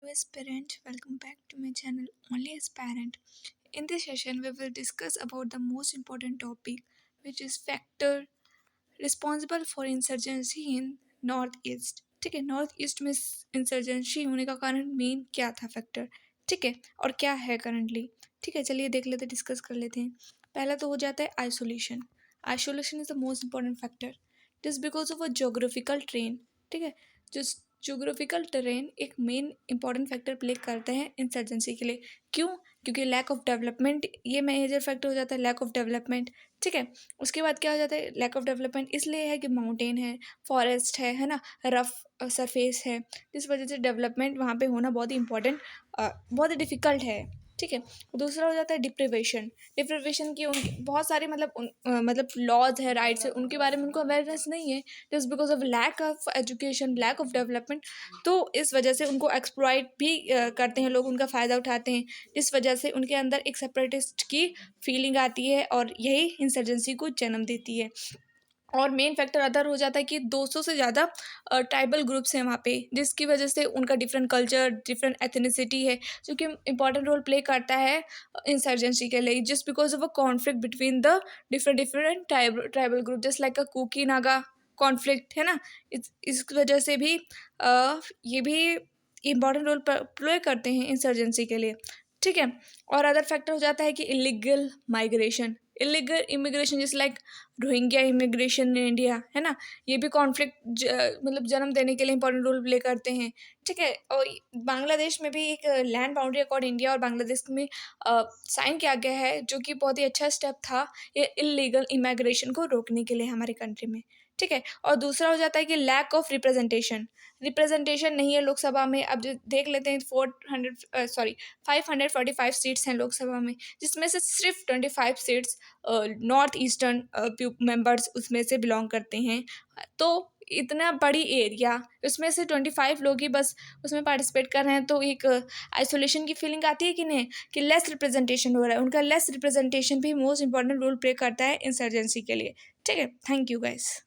aspirant, welcome back to my channel Only Aspirant. In this session, we will discuss about the most important topic, which is factor responsible for insurgency in north east. ठीक है, north east में insurgency होने का कारण main क्या था factor. ठीक है, और क्या है करंटली. ठीक है, चलिए देख लेते, डिस्कस कर लेते हैं. पहला तो हो जाता है isolation. Isolation is the most important factor. This because of a geographical train. ठीक है, जो जोग्राफिकल टेरेन एक मेन इंपॉर्टेंट फैक्टर प्ले करते हैं इंसर्जेंसी के लिए. क्यों? क्योंकि लैक ऑफ डेवलपमेंट ये मेजर फैक्टर हो जाता है, लैक ऑफ डेवलपमेंट. ठीक है, उसके बाद क्या हो जाता है, लैक ऑफ डेवलपमेंट इसलिए है कि माउंटेन है, फॉरेस्ट है ना, रफ सरफेस है. इस वजह से डेवलपमेंट वहाँ पे होना बहुत ही इंपॉर्टेंट, बहुत ही डिफ़िकल्ट है. ठीक है, दूसरा हो जाता है डिप्रिवेशन. डिप्रिवेशन की उनकी बहुत सारे मतलब लॉज है, राइट्स है, उनके बारे में उनको अवेयरनेस नहीं है. Just because of lack of education, lack of development. तो इस वजह से उनको एक्सप्लॉइट भी करते हैं लोग, उनका फ़ायदा उठाते हैं. इस वजह से उनके अंदर एक सेपरेटिस्ट की फीलिंग आती है और यही इंसर्जेंसी को जन्म देती है. और मेन फैक्टर अदर हो जाता है कि 200 से ज़्यादा ट्राइबल ग्रुप्स हैं वहाँ पे, जिसकी वजह से उनका डिफरेंट कल्चर, डिफरेंट एथनिसिटी है, जो कि इंपॉर्टेंट रोल प्ले करता है इंसर्जेंसी के लिए. Just because of a conflict between the different different tribal group, just like a Kuki Naga conflict है ना. इस वजह से भी ये भी इम्पॉर्टेंट रोल प्ले करते हैं इंसर्जेंसी के लिए. ठीक है, और अदर फैक्टर हो जाता है कि इलीगल माइग्रेशन. इलीगल इमिग्रेशन जैसे like Rohingya immigration in India है ना, ये भी कॉन्फ्लिक्ट मतलब जन्म देने के लिए इंपॉर्टेंट रोल प्ले करते हैं. ठीक है, और बांग्लादेश में भी एक लैंड बाउंड्री अकॉर्ड इंडिया और बांग्लादेश में साइन किया गया है, जो कि बहुत ही अच्छा स्टेप था ये इलीगल इमिग्रेशन को रोकने के लिए हमारे कंट्री में. ठीक है, और दूसरा हो जाता है कि लैक ऑफ रिप्रेजेंटेशन. रिप्रेजेंटेशन नहीं है लोकसभा में. अब जो देख लेते हैं 545 सीट्स हैं लोकसभा में, जिसमें से सिर्फ 25 सीट्स नॉर्थ ईस्टर्न मेंबर्स उसमें से बिलोंग करते हैं. तो इतना बड़ी एरिया, उसमें से 25 लोग ही बस उसमें पार्टिसिपेट कर रहे हैं, तो एक आइसोलेशन की फीलिंग आती है कि नहीं, कि लेस रिप्रेजेंटेशन हो रहा है. उनका लेस रिप्रेजेंटेशन भी मोस्ट इंपॉर्टेंट रोल प्ले करता है इंसर्जेंसी के लिए. ठीक है, थैंक यू गाइस.